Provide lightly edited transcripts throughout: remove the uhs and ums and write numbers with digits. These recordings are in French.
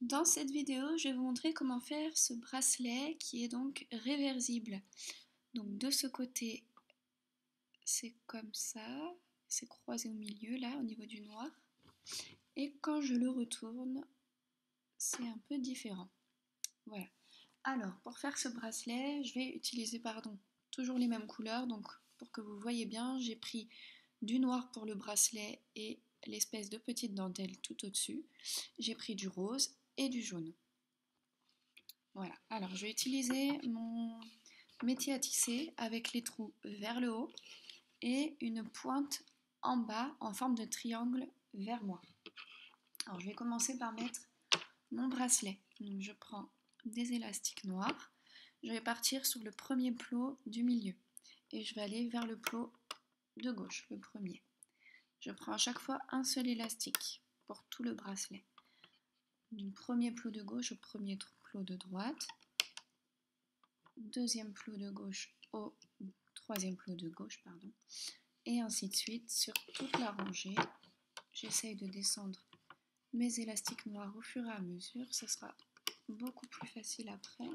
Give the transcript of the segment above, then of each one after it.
Dans cette vidéo, je vais vous montrer comment faire ce bracelet qui est donc réversible. Donc de ce côté, c'est comme ça, c'est croisé au milieu là, au niveau du noir. Et quand je le retourne, c'est un peu différent. Voilà. Alors, pour faire ce bracelet, je vais utiliser, toujours les mêmes couleurs. Donc pour que vous voyez bien, j'ai pris du noir pour le bracelet et l'espèce de petite dentelle tout au-dessus. J'ai pris du rose et du jaune. Voilà, alors je vais utiliser mon métier à tisser avec les trous vers le haut et une pointe en bas en forme de triangle vers moi. Alors je vais commencer par mettre mon bracelet. Donc je prends des élastiques noirs, je vais partir sur le premier plot du milieu et je vais aller vers le plot de gauche, le premier. Je prends à chaque fois un seul élastique pour tout le bracelet. Du premier plot de gauche au premier plot de droite. Deuxième plot de gauche au troisième plot de gauche, et ainsi de suite sur toute la rangée. J'essaye de descendre mes élastiques noirs au fur et à mesure, ça sera beaucoup plus facile après.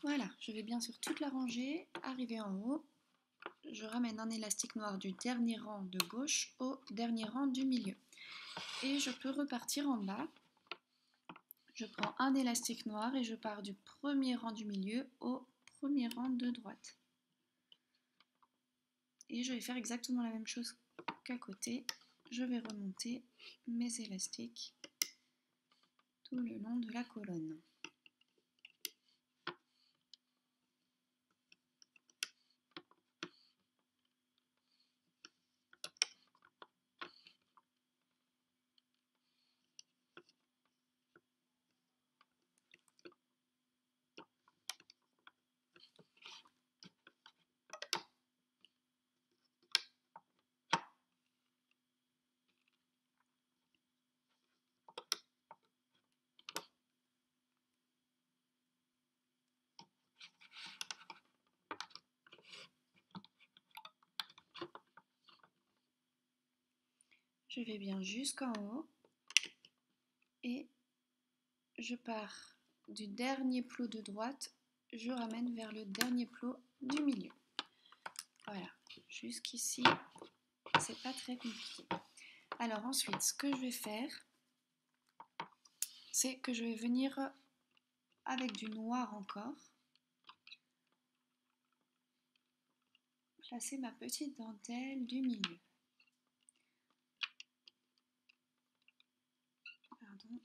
Voilà, je vais bien sur toute la rangée, arriver en haut, je ramène un élastique noir du dernier rang de gauche au dernier rang du milieu. Et je peux repartir en bas. Je prends un élastique noir et je pars du premier rang du milieu au premier rang de droite. Et je vais faire exactement la même chose qu'à côté. Je vais remonter mes élastiques tout le long de la colonne. Je vais bien jusqu'en haut et je pars du dernier plot de droite, je ramène vers le dernier plot du milieu. Voilà, jusqu'ici, c'est pas très compliqué. Alors ensuite, ce que je vais faire, c'est que je vais venir avec du noir encore, placer ma petite dentelle du milieu. Pardon.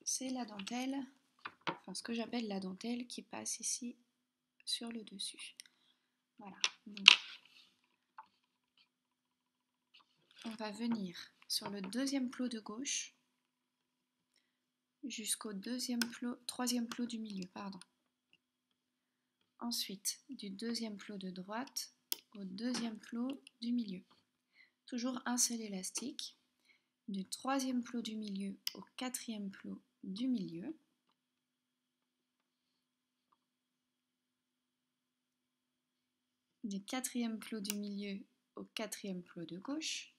C'est la dentelle, enfin ce que j'appelle la dentelle qui passe ici sur le dessus. Voilà, donc on va venir sur le deuxième plot de gauche jusqu'au troisième plot du milieu, Ensuite, du deuxième plot de droite au deuxième plot du milieu. Toujours un seul élastique. Du troisième plot du milieu au quatrième plot du milieu. Du quatrième plot du milieu au quatrième plot de gauche.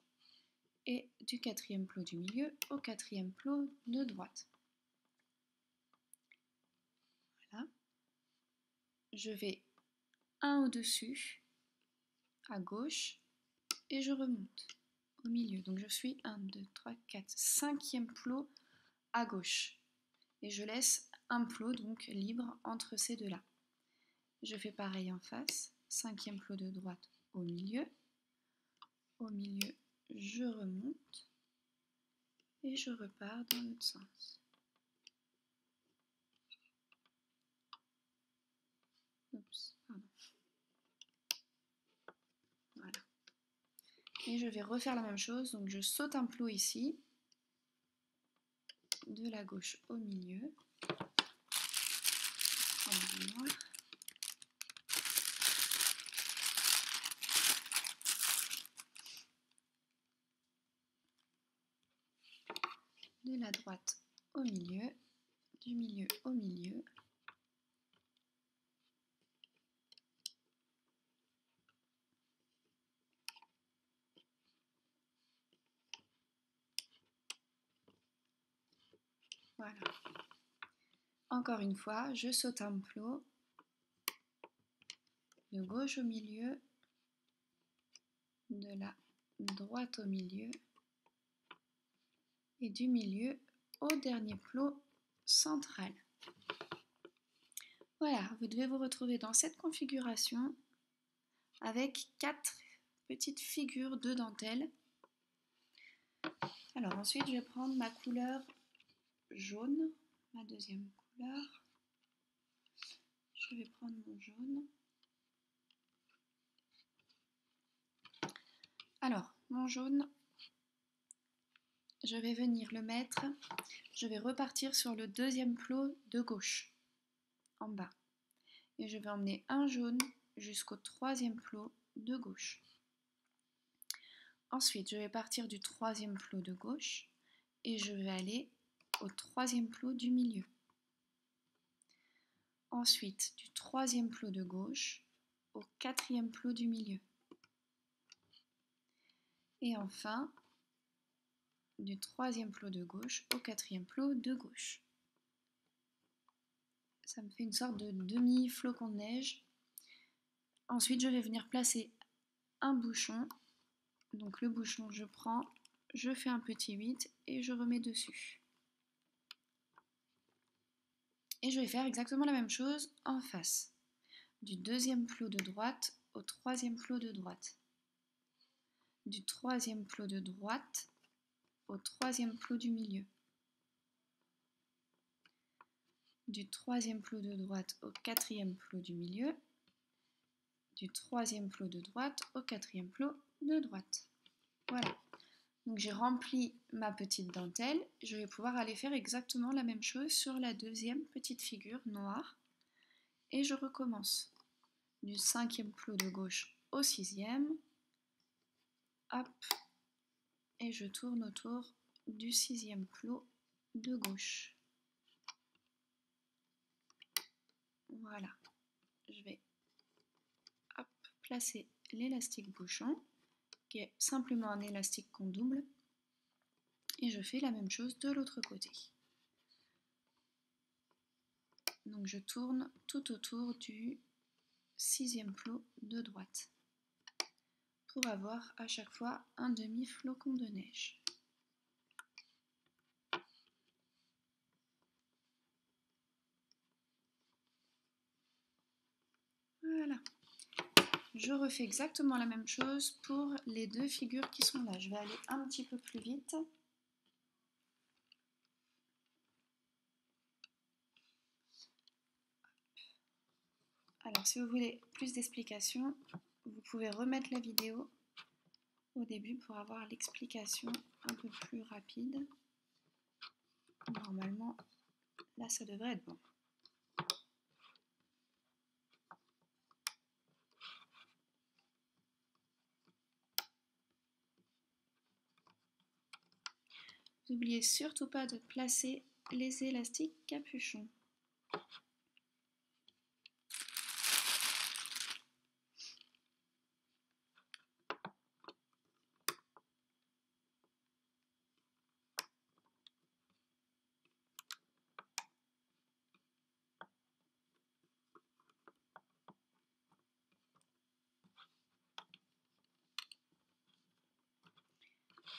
Et du quatrième plot du milieu au quatrième plot de droite. Voilà. Je vais un au-dessus, à gauche, et je remonte au milieu. Donc je suis 1, 2, 3, 4, 5e plot à gauche. Et je laisse un plot donc libre entre ces deux-là. Je fais pareil en face, 5e plot de droite au milieu. Au milieu, je remonte et je repars dans l'autre sens. Oups, pardon. Voilà. Et je vais refaire la même chose, donc je saute un plot ici, de la gauche au milieu. droite au milieu, du milieu au milieu. Voilà. Encore une fois, je saute un plot, de gauche au milieu, de la droite au milieu et du milieu au dernier plot central. Voilà, vous devez vous retrouver dans cette configuration avec 4 petites figures de dentelle. Alors ensuite, je vais prendre ma couleur jaune, ma deuxième couleur. Je vais prendre mon jaune. Alors, mon jaune, je vais venir le mettre, je vais repartir sur le deuxième plot de gauche, en bas. Et je vais emmener un jaune jusqu'au troisième plot de gauche. Ensuite, je vais partir du troisième plot de gauche et je vais aller au troisième plot du milieu. Ensuite, du troisième plot de gauche au quatrième plot du milieu. Et enfin, du troisième plot de gauche au quatrième plot de gauche. Ça me fait une sorte de demi-flocon de neige. Ensuite, je vais venir placer un bouchon. Donc le bouchon, je prends, je fais un petit 8 et je remets dessus. Et je vais faire exactement la même chose en face. Du deuxième plot de droite au troisième plot de droite. Du troisième plot de droite au troisième plot du milieu. Du troisième plot de droite au quatrième plot du milieu. Du troisième plot de droite au quatrième plot de droite. Voilà. Donc j'ai rempli ma petite dentelle. Je vais pouvoir aller faire exactement la même chose sur la deuxième petite figure noire. Et je recommence. Du cinquième plot de gauche au sixième. Hop. Et je tourne autour du sixième plot de gauche. Voilà. Je vais placer l'élastique bouchon, qui est simplement un élastique qu'on double. Et je fais la même chose de l'autre côté. Donc je tourne tout autour du sixième plot de droite pour avoir à chaque fois un demi-flocon de neige. Voilà. Je refais exactement la même chose pour les deux figures qui sont là. Je vais aller un petit peu plus vite. Alors, si vous voulez plus d'explications, vous pouvez remettre la vidéo au début pour avoir l'explication un peu plus rapide. Normalement, là, ça devrait être bon. N'oubliez surtout pas de placer les élastiques capuchons.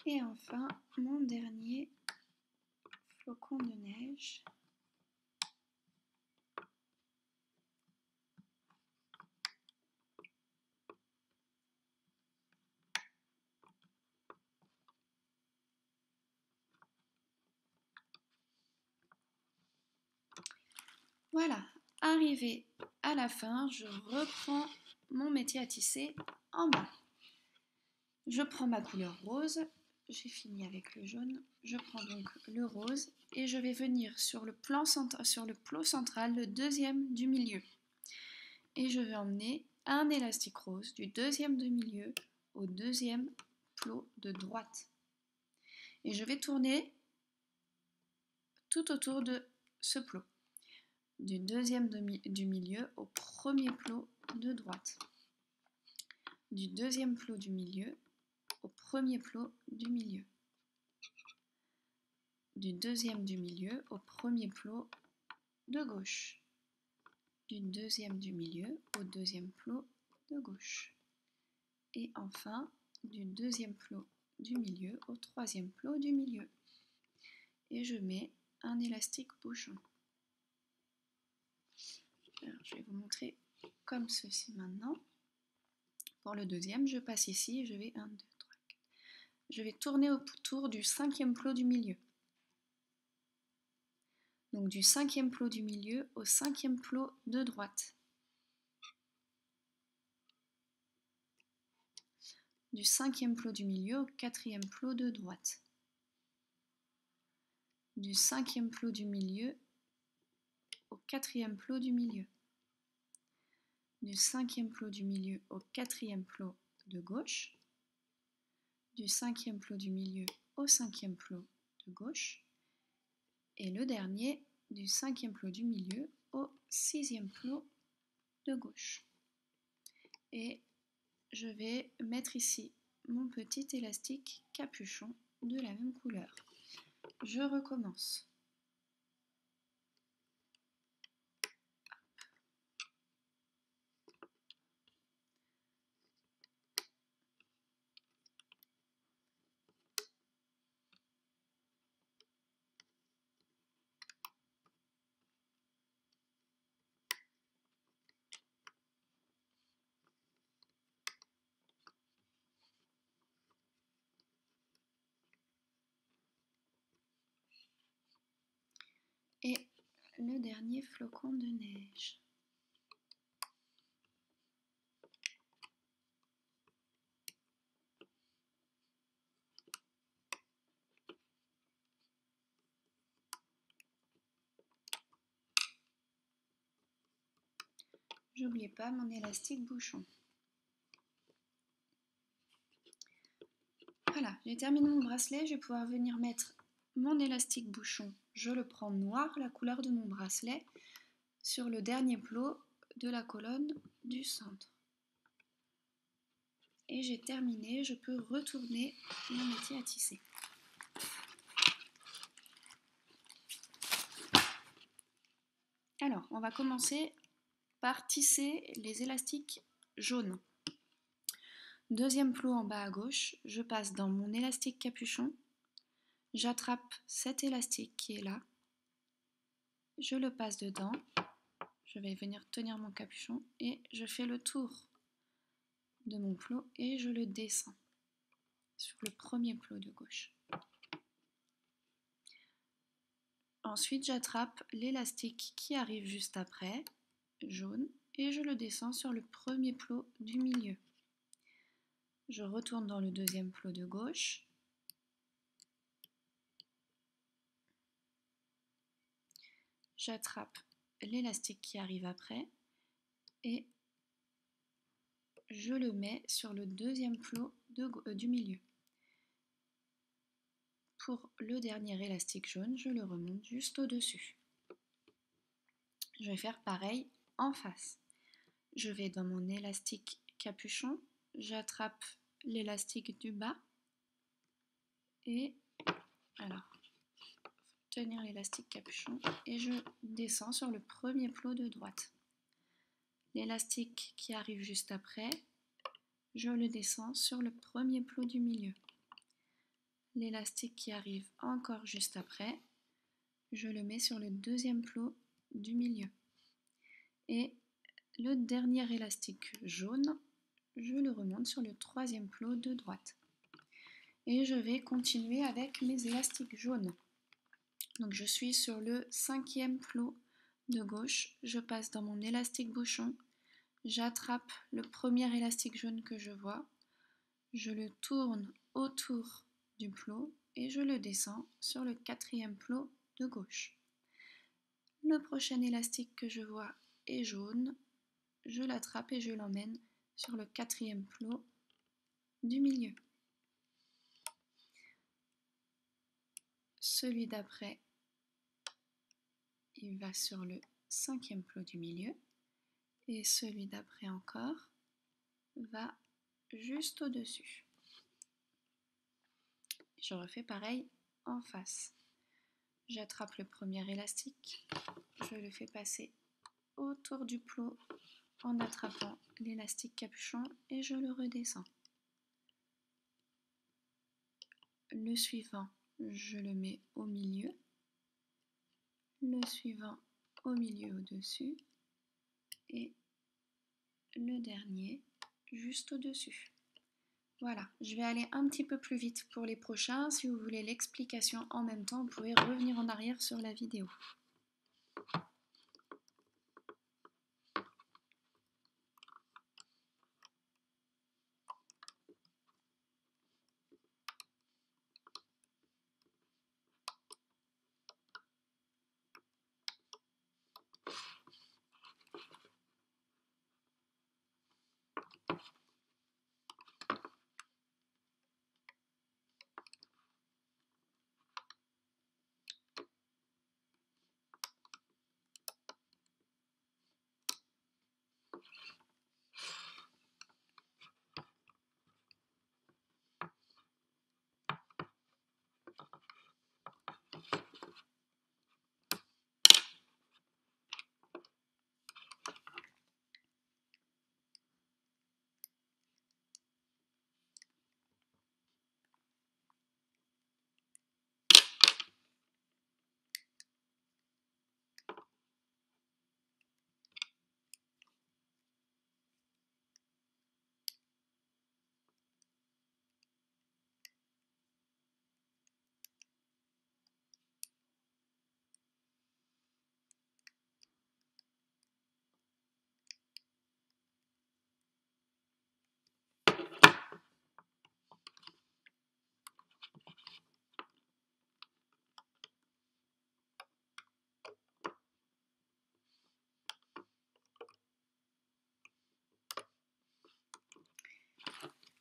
Et enfin, mon dernier flocon de neige. Voilà, arrivé à la fin, je reprends mon métier à tisser en bas. Je prends ma couleur rose, j'ai fini avec le jaune, je prends donc le rose et je vais venir sur le plot central, le deuxième du milieu. Et je vais emmener un élastique rose du deuxième du milieu au deuxième plot de droite. Et je vais tourner tout autour de ce plot, du deuxième du milieu au premier plot de droite, du deuxième plot du milieu au premier plot du milieu, du deuxième du milieu au premier plot de gauche, du deuxième du milieu au deuxième plot de gauche, et enfin du deuxième plot du milieu au troisième plot du milieu. Et je mets un élastique bouchon. Alors, je vais vous montrer comme ceci maintenant. Pour le deuxième, je passe ici et je vais 1, 2, 3, 4. Je vais tourner autour du cinquième plot du milieu. Donc du cinquième plot du milieu au cinquième plot de droite. Du cinquième plot du milieu au quatrième plot de droite. Du cinquième plot du milieu au quatrième plot du milieu. Du cinquième plot du milieu au quatrième plot de gauche. Du cinquième plot du milieu au cinquième plot de gauche. Et le dernier, du cinquième plot du milieu au sixième plot de gauche. Et je vais mettre ici mon petit élastique capuchon de la même couleur. Je recommence. Et le dernier flocon de neige. N'oubliez pas mon élastique bouchon. Voilà, j'ai terminé mon bracelet, je vais pouvoir venir mettre mon élastique bouchon. Je le prends noir, la couleur de mon bracelet, sur le dernier plot de la colonne du centre. Et j'ai terminé, je peux retourner mon métier à tisser. Alors, on va commencer par tisser les élastiques jaunes. Deuxième plot en bas à gauche, je passe dans mon élastique capuchon, j'attrape cet élastique qui est là, je le passe dedans, je vais venir tenir mon capuchon et je fais le tour de mon plot et je le descends sur le premier plot de gauche. Ensuite, j'attrape l'élastique qui arrive juste après, jaune, et je le descends sur le premier plot du milieu. Je retourne dans le deuxième plot de gauche. J'attrape l'élastique qui arrive après et je le mets sur le deuxième plot du milieu. Pour le dernier élastique jaune, je le remonte juste au-dessus. Je vais faire pareil en face. Je vais dans mon élastique capuchon, j'attrape l'élastique du bas et alors tenir l'élastique capuchon et je descends sur le premier plot de droite. L'élastique qui arrive juste après, je le descends sur le premier plot du milieu. L'élastique qui arrive encore juste après, je le mets sur le deuxième plot du milieu. Et le dernier élastique jaune, je le remonte sur le troisième plot de droite. Et je vais continuer avec mes élastiques jaunes. Donc je suis sur le cinquième plot de gauche, je passe dans mon élastique bouchon, j'attrape le premier élastique jaune que je vois, je le tourne autour du plot et je le descends sur le quatrième plot de gauche. Le prochain élastique que je vois est jaune, je l'attrape et je l'emmène sur le quatrième plot du milieu. Celui d'après il va sur le 5e plot du milieu et celui d'après encore va juste au-dessus. Je refais pareil en face. J'attrape le premier élastique, je le fais passer autour du plot en attrapant l'élastique capuchon et je le redescends. Le suivant, je le mets au milieu. Le suivant au milieu au-dessus et le dernier juste au-dessus. Voilà, je vais aller un petit peu plus vite pour les prochains. Si vous voulez l'explication en même temps, vous pouvez revenir en arrière sur la vidéo.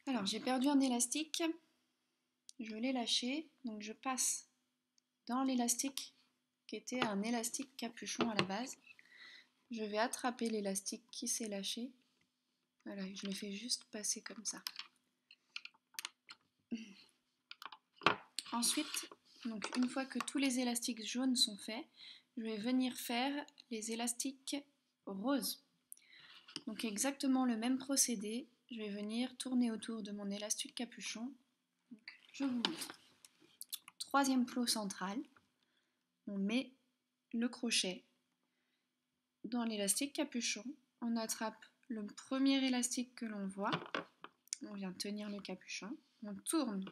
Alors j'ai perdu un élastique, je l'ai lâché, donc je passe dans l'élastique qui était un élastique capuchon à la base. Je vais attraper l'élastique qui s'est lâché. Voilà, je le fais juste passer comme ça. Ensuite, donc une fois que tous les élastiques jaunes sont faits, je vais venir faire les élastiques roses. Donc exactement le même procédé, je vais venir tourner autour de mon élastique capuchon. Donc, je vous montre. Troisième plot central, on met le crochet dans l'élastique capuchon, on attrape le premier élastique que l'on voit, on vient tenir le capuchon, on tourne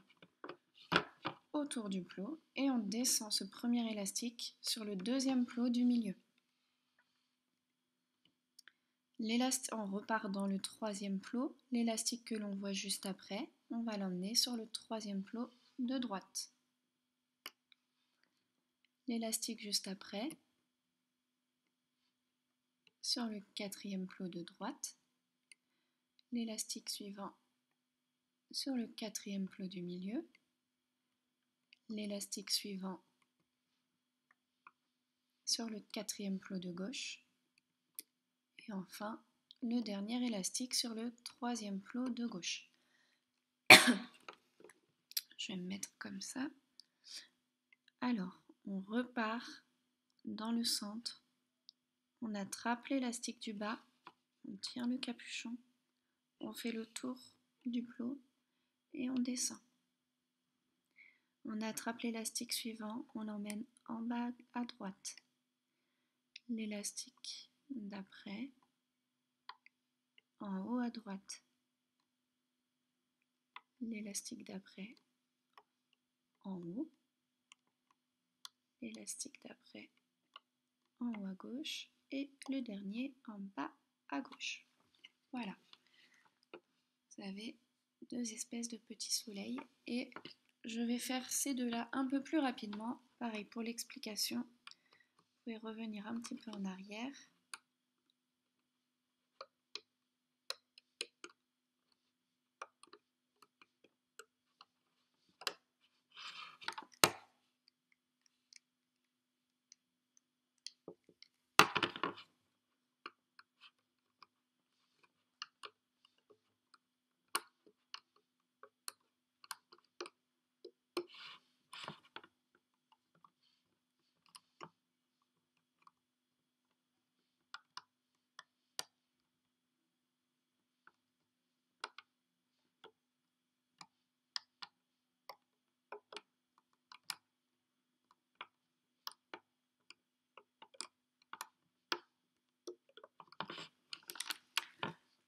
autour du plot et on descend ce premier élastique sur le deuxième plot du milieu. On repart dans le troisième plot, l'élastique que l'on voit juste après, on va l'emmener sur le troisième plot de droite. L'élastique juste après, sur le quatrième plot de droite, l'élastique suivant sur le quatrième plot du milieu, l'élastique suivant sur le quatrième plot de gauche, et enfin le dernier élastique sur le troisième plot de gauche. Je vais me mettre comme ça. Alors, on repart dans le centre, on attrape l'élastique du bas, on tire le capuchon, on fait le tour du plot et on descend. On attrape l'élastique suivant, on l'emmène en bas à droite. L'élastique d'après, en haut à droite. L'élastique d'après, en haut. L'élastique d'après, en haut à gauche. Et le dernier en bas à gauche. Voilà. Vous avez deux espèces de petits soleils et je vais faire ces deux-là un peu plus rapidement. Pareil pour l'explication. Vous pouvez revenir un petit peu en arrière.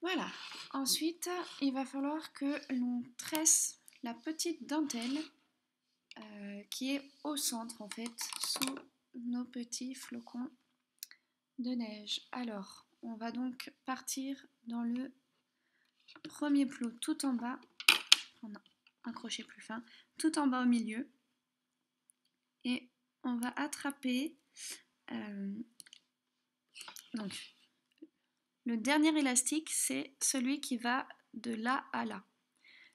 Voilà. Ensuite, il va falloir que l'on tresse la petite dentelle qui est au centre en fait, sous nos petits flocons de neige. Alors, on va donc partir dans le premier plot tout en bas, prendre un crochet plus fin, tout en bas au milieu, et on va attraper donc le dernier élastique, c'est celui qui va de là à là.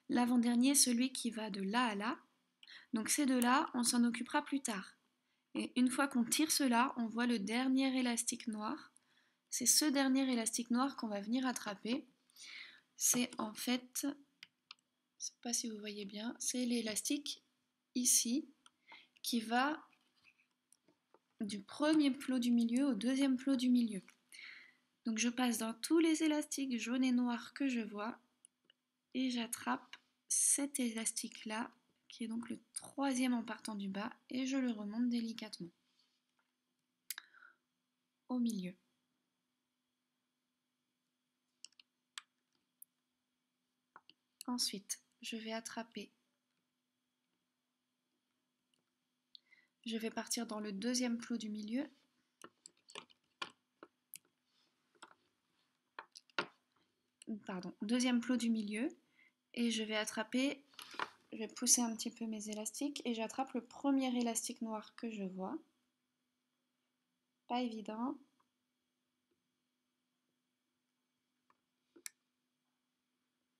L'avant-dernier, celui qui va de là à là. Donc ces deux-là, on s'en occupera plus tard. Et une fois qu'on tire cela, on voit le dernier élastique noir. C'est ce dernier élastique noir qu'on va venir attraper. C'est en fait, je ne sais pas si vous voyez bien, c'est l'élastique ici qui va du premier plot du milieu au deuxième plot du milieu. Donc je passe dans tous les élastiques jaunes et noirs que je vois et j'attrape cet élastique là qui est donc le troisième en partant du bas et je le remonte délicatement au milieu. Ensuite, je vais attraper, je vais partir dans le deuxième plot du milieu. Pardon, deuxième plot du milieu et je vais attraper, je vais pousser un petit peu mes élastiques et j'attrape le premier élastique noir que je vois. Pas évident.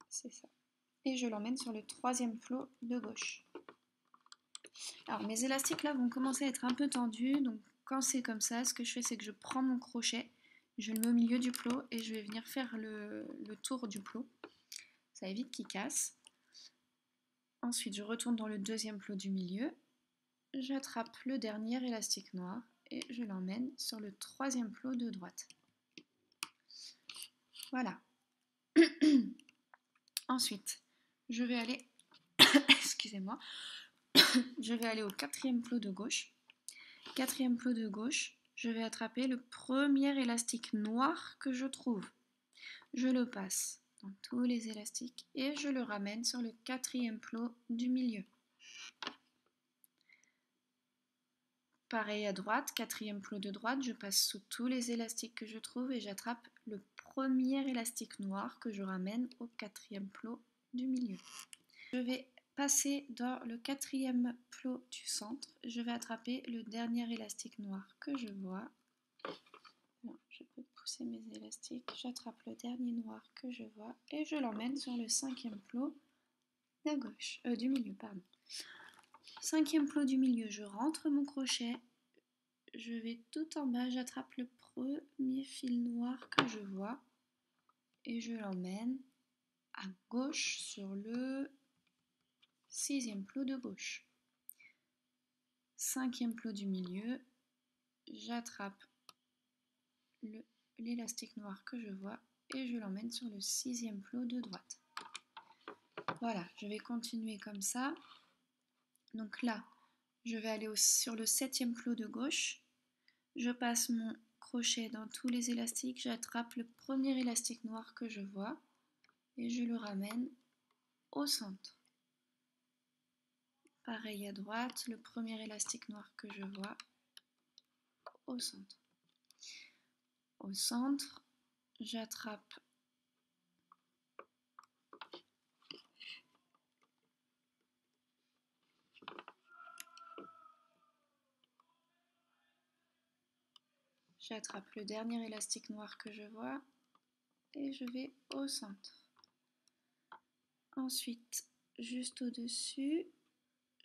C'est ça. Et je l'emmène sur le troisième plot de gauche. Alors mes élastiques là vont commencer à être un peu tendus, donc quand c'est comme ça, ce que je fais c'est que je prends mon crochet, je le mets au milieu du plot et je vais venir faire le tour du plot. Ça évite qu'il casse. Ensuite je retourne dans le deuxième plot du milieu, j'attrape le dernier élastique noir et je l'emmène sur le troisième plot de droite. Voilà. Ensuite, je vais aller, excusez-moi, je vais aller au quatrième plot de gauche. Quatrième plot de gauche, je vais attraper le premier élastique noir que je trouve. Je le passe dans tous les élastiques et je le ramène sur le quatrième plot du milieu. Pareil à droite, quatrième plot de droite, je passe sous tous les élastiques que je trouve et j'attrape le premier élastique noir que je ramène au quatrième plot du milieu. Je vais passer dans le quatrième plot du centre, je vais attraper le dernier élastique noir que je vois. Bon, je peux pousser mes élastiques, j'attrape le dernier noir que je vois et je l'emmène sur le cinquième plot de gauche, du milieu, pardon. Cinquième plot du milieu, je rentre mon crochet, je vais tout en bas, j'attrape le premier fil noir que je vois et je l'emmène à gauche sur le sixième plot de gauche. Cinquième plot du milieu, j'attrape l'élastique noir que je vois et je l'emmène sur le sixième plot de droite. Voilà, je vais continuer comme ça. Donc là, je vais aller sur le septième plot de gauche. Je passe mon crochet dans tous les élastiques. J'attrape le premier élastique noir que je vois et je le ramène au centre. Pareil à droite, le premier élastique noir que je vois au centre. Au centre, j'attrape le dernier élastique noir que je vois et je vais au centre. Ensuite, juste au-dessus,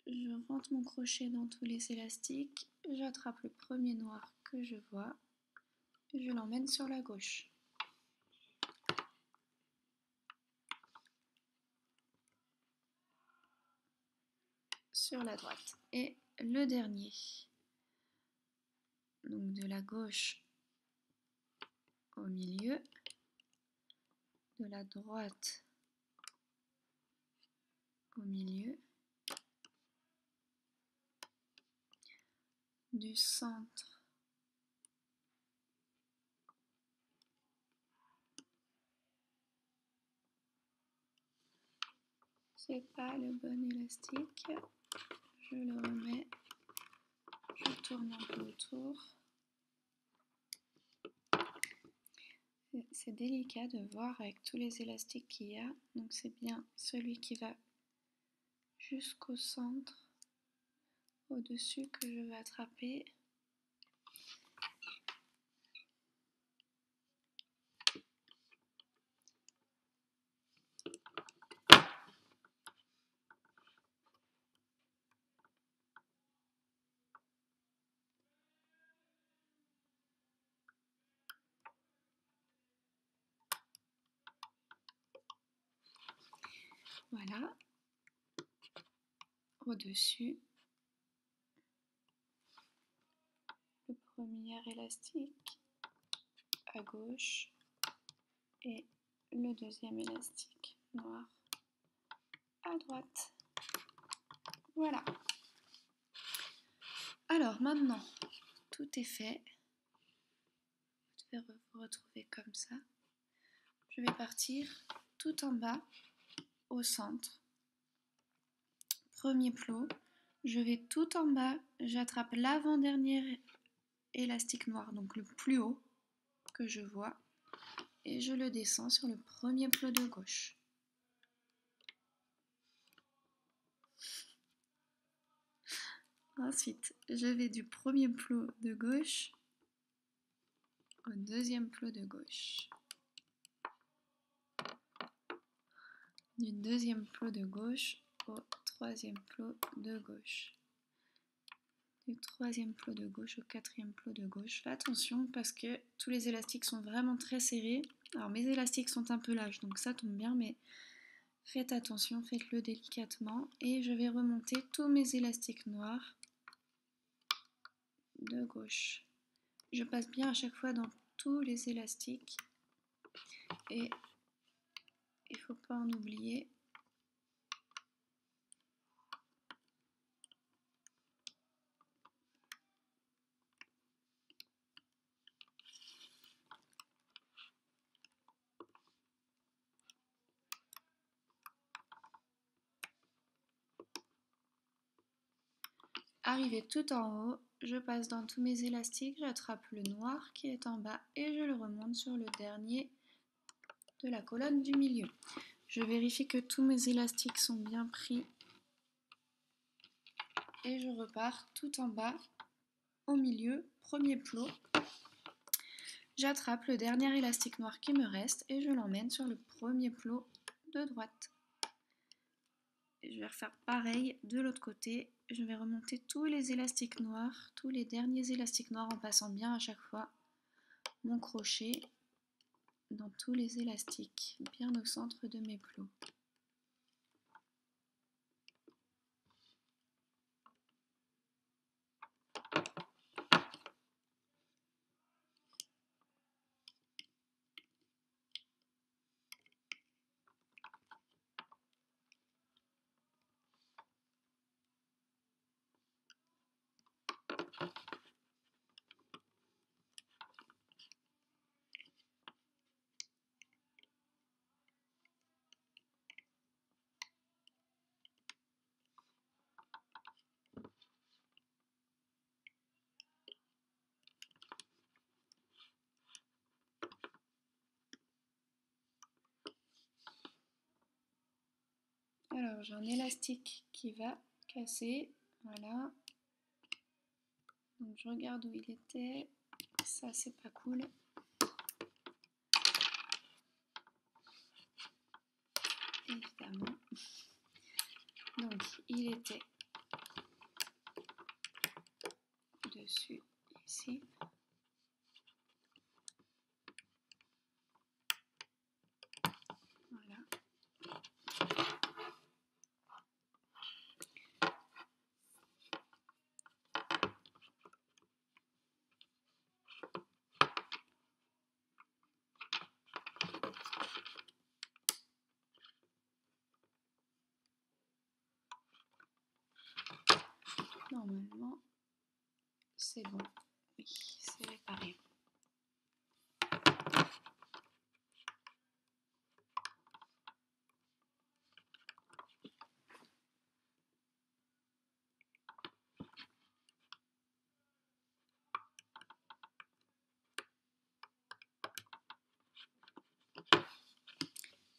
je rentre mon crochet dans tous les élastiques, j'attrape le premier noir que je vois et je l'emmène sur la gauche. Sur la droite. Et le dernier. Donc de la gauche au milieu, de la droite au milieu, du centre c'est pas le bon élastique. Je le remets, je tourne un peu autour. C'est délicat de voir avec tous les élastiques qu'il y a, donc c'est bien celui qui va jusqu'au centre, au-dessus, que je vais attraper. Voilà, au-dessus, le premier élastique à gauche et le deuxième élastique noir à droite. Voilà. Alors maintenant, tout est fait. Vous devez vous retrouver comme ça. Je vais partir tout en bas, au centre. Premier plot. Je vais tout en bas, j'attrape l'avant-dernier élastique noir, donc le plus haut que je vois, et je le descends sur le premier plot de gauche. Ensuite, je vais du premier plot de gauche au deuxième plot de gauche. Du deuxième plot de gauche au troisième plot de gauche. Du troisième plot de gauche au quatrième plot de gauche. Fais attention parce que tous les élastiques sont vraiment très serrés. Alors mes élastiques sont un peu lâches, donc ça tombe bien, mais faites attention, faites-le délicatement. Et je vais remonter tous mes élastiques noirs de gauche. Je passe bien à chaque fois dans tous les élastiques. Et il ne faut pas en oublier. Arrivé tout en haut, je passe dans tous mes élastiques, j'attrape le noir qui est en bas et je le remonte sur le dernier de la colonne du milieu. Je vérifie que tous mes élastiques sont bien pris et je repars tout en bas au milieu, premier plot. J'attrape le dernier élastique noir qui me reste et je l'emmène sur le premier plot de droite. Et je vais refaire pareil de l'autre côté. Je vais remonter tous les élastiques noirs, tous les derniers élastiques noirs en passant bien à chaque fois mon crochet dans tous les élastiques, bien au centre de mes plots. Alors j'ai un élastique qui va casser, voilà. Donc je regarde où il était, ça c'est pas cool. Évidemment. Donc il était dessus ici. Voilà. Normalement, c'est bon. Oui, c'est réparé.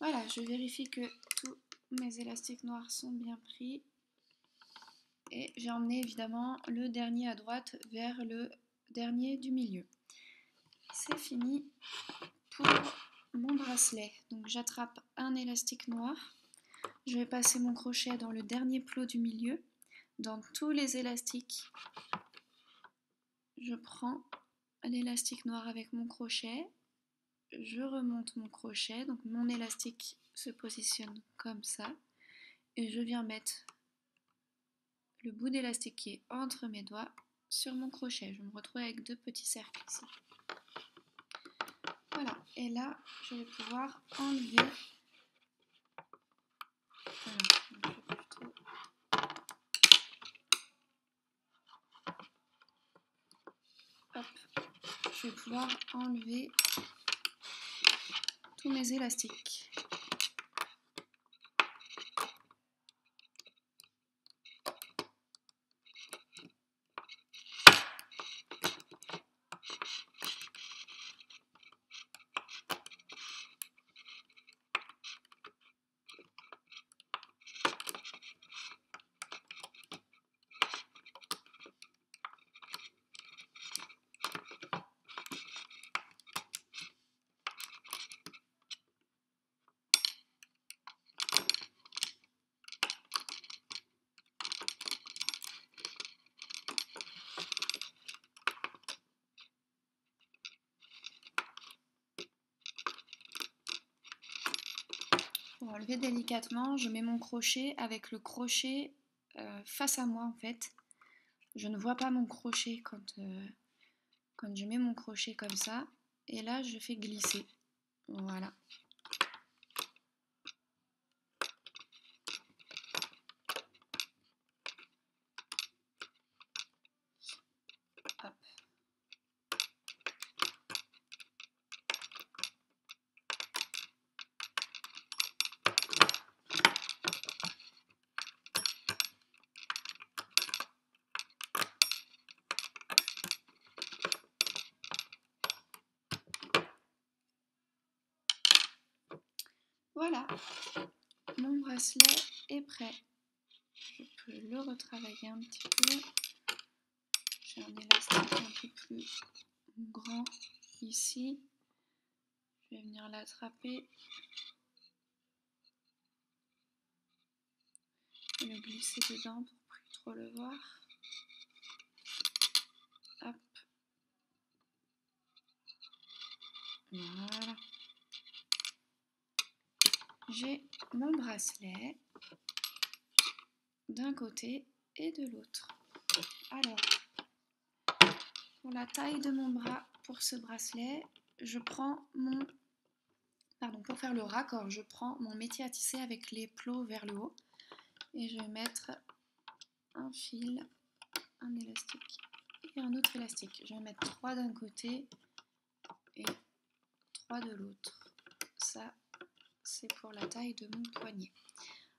Voilà, je vérifie que tous mes élastiques noirs sont bien pris. Et j'ai emmené évidemment le dernier à droite vers le dernier du milieu. C'est fini pour mon bracelet. Donc j'attrape un élastique noir. Je vais passer mon crochet dans le dernier plot du milieu. Dans tous les élastiques, je prends l'élastique noir avec mon crochet. Je remonte mon crochet. Donc mon élastique se positionne comme ça. Et je viens mettre le bout d'élastique qui est entre mes doigts sur mon crochet. Je me retrouve avec deux petits cercles ici. Voilà, et là, je vais pouvoir enlever. Hop, je vais pouvoir enlever tous mes élastiques. Pour enlever délicatement, je mets mon crochet avec le crochet face à moi en fait. Je ne vois pas mon crochet quand je mets mon crochet comme ça. Et là, je fais glisser. Voilà. Hop. Voilà, mon bracelet est prêt. Je peux le retravailler un petit peu. J'ai un élastique un peu plus grand ici. Je vais venir l'attraper et le glisser dedans pour plus trop le voir. Hop. Voilà. J'ai mon bracelet d'un côté et de l'autre. Alors, pour la taille de mon bras, pour ce bracelet, je prends mon... Pardon, pour faire le raccord, je prends mon métier à tisser avec les plots vers le haut. Et je vais mettre un fil, un élastique et un autre élastique. Je vais mettre 3 d'un côté et 3 de l'autre. Ça, c'est pour la taille de mon poignet.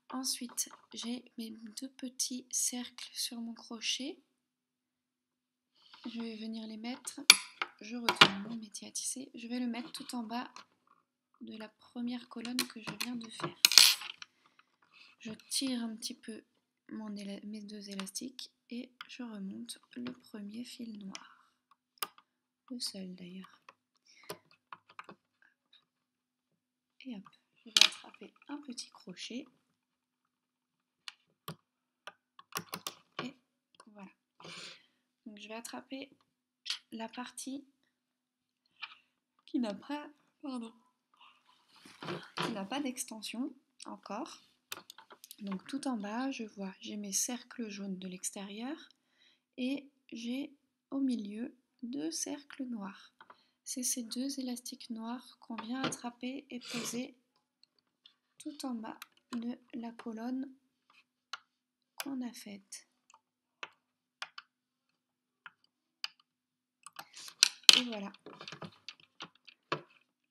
Ensuite, j'ai mes deux petits cercles sur mon crochet. Je vais venir les mettre. Je retourne mon métier à tisser. Je vais le mettre tout en bas de la première colonne que je viens de faire. Je tire un petit peu mes deux élastiques et je remonte le premier fil noir. Le seul d'ailleurs. Et hop, je vais attraper un petit crochet. Et voilà. Donc je vais attraper la partie qui n'a pas, d'extension encore. Donc tout en bas, je vois, j'ai mes cercles jaunes de l'extérieur et j'ai au milieu 2 cercles noirs. C'est ces 2 élastiques noirs qu'on vient attraper et poser tout en bas de la colonne qu'on a faite. Et voilà.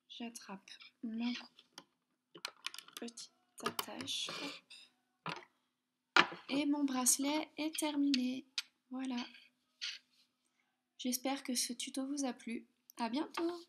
J'attrape mon petit attache. Et mon bracelet est terminé. Voilà. J'espère que ce tuto vous a plu. À bientôt!